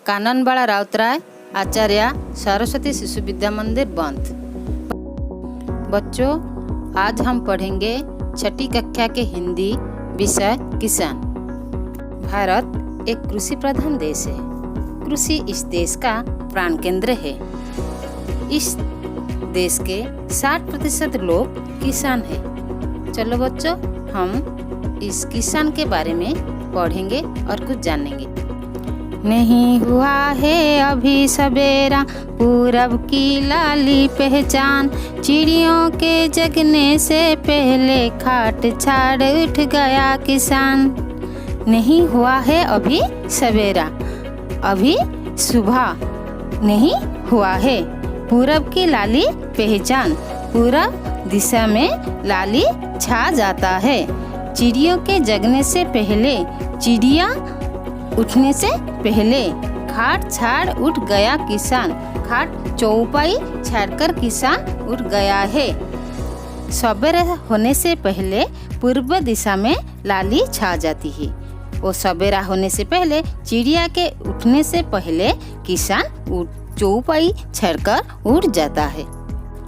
काननबाड़ा राउतराय आचार्य सरस्वती शिशु विद्या मंदिर बंद। बच्चों, आज हम पढ़ेंगे छठी कक्षा के हिंदी विषय किसान। भारत एक कृषि प्रधान देश है। कृषि इस देश का प्राण केंद्र है। इस देश के 60% लोग किसान हैं। चलो बच्चों, हम इस किसान के बारे में पढ़ेंगे और कुछ जानेंगे। नहीं हुआ है अभी सवेरा, पूरब की लाली पहचान, चिड़ियों के जगने से पहले खाट छाड़ उठ गया किसान। नहीं हुआ है अभी सवेरा, अभी सुबह नहीं हुआ है। पूरब की लाली पहचान, पूरब दिशा में लाली छा जाता है। चिड़ियों के जगने से पहले, चिड़िया उठने से पहले खाट छाड़ उठ गया किसान। खाट चौपाई छाड़कर किसान उठ गया है। सवेरे होने से पहले पूर्व दिशा में लाली छा जाती है। वो सवेरा होने से पहले, चिड़िया के उठने से पहले किसान चौपाई छाड़कर उठ जाता है।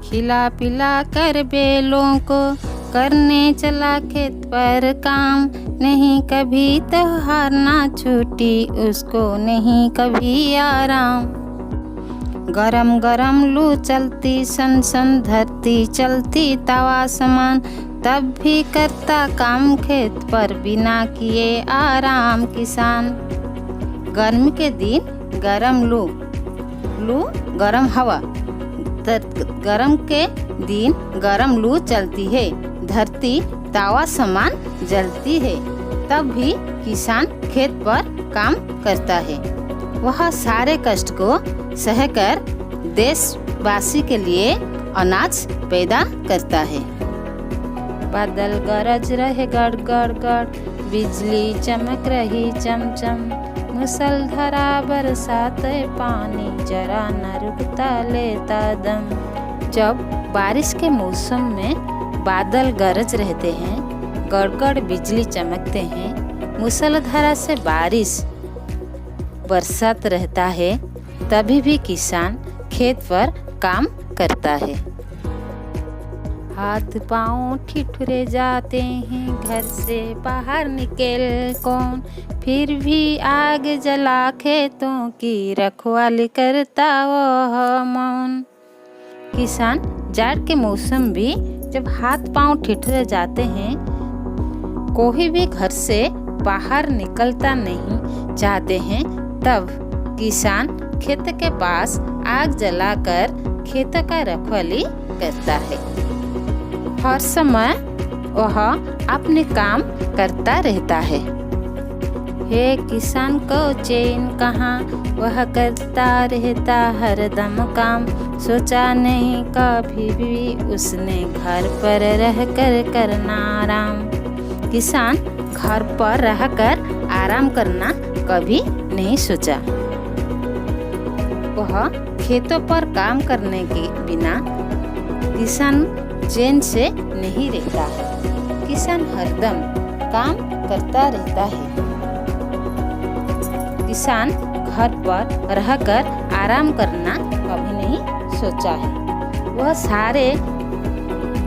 खिला पिला कर बेलों को करने चला खेत पर काम, नहीं कभी त्योहार ना छूटी उसको, नहीं कभी आराम। गरम गरम लू चलती सन सन, धरती चलती तवा समान, तब भी करता काम खेत पर बिना किए आराम किसान। गर्मी के दिन गरम लू गरम हवा, गरम के दिन गरम लू चलती है, धरती तावा समान जलती है, तब भी किसान खेत पर काम करता है। वह सारे कष्ट को सहकर देशवासी के लिए अनाज पैदा करता है। बादल गरज रहे गड़ गड़ गड़, बिजली चमक रही चमचम, मुसलधारा बरसात पानी जरा न रुकता लेता दम। जब बारिश के मौसम में बादल गरज रहते हैं, गड़गड़ बिजली चमकते हैं, मूसलाधार से बारिश बरसात रहता है, तभी भी किसान खेत पर काम करता है। हाथ पांव ठिठुरे जाते हैं, घर से बाहर निकल कौन, फिर भी आग जला खेतों की रखवाली करता वह मौन। किसान जाड़ के मौसम भी जब हाथ पांव ठिठुरे जाते हैं, कोई भी घर से बाहर निकलता नहीं चाहते हैं, तब किसान खेत के पास आग जलाकर खेत का रखवाली करता है। हर समय वह अपने काम करता रहता है। हे किसान को चैन कहाँ, वह करता रहता हरदम काम, सोचा नहीं कभी भी उसने घर पर रहकर करना आराम। किसान घर पर रहकर आराम करना कभी नहीं सोचा। वह खेतों पर काम करने के बिना किसान चैन से नहीं रहता है। किसान हरदम काम करता रहता है। किसान घर पर रहकर आराम करना कभी नहीं सोचा है। वह सारे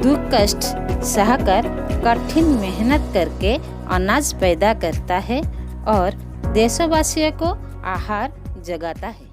दुख कष्ट सहकर कठिन मेहनत करके अनाज पैदा करता है और देशवासियों को आहार जगाता है।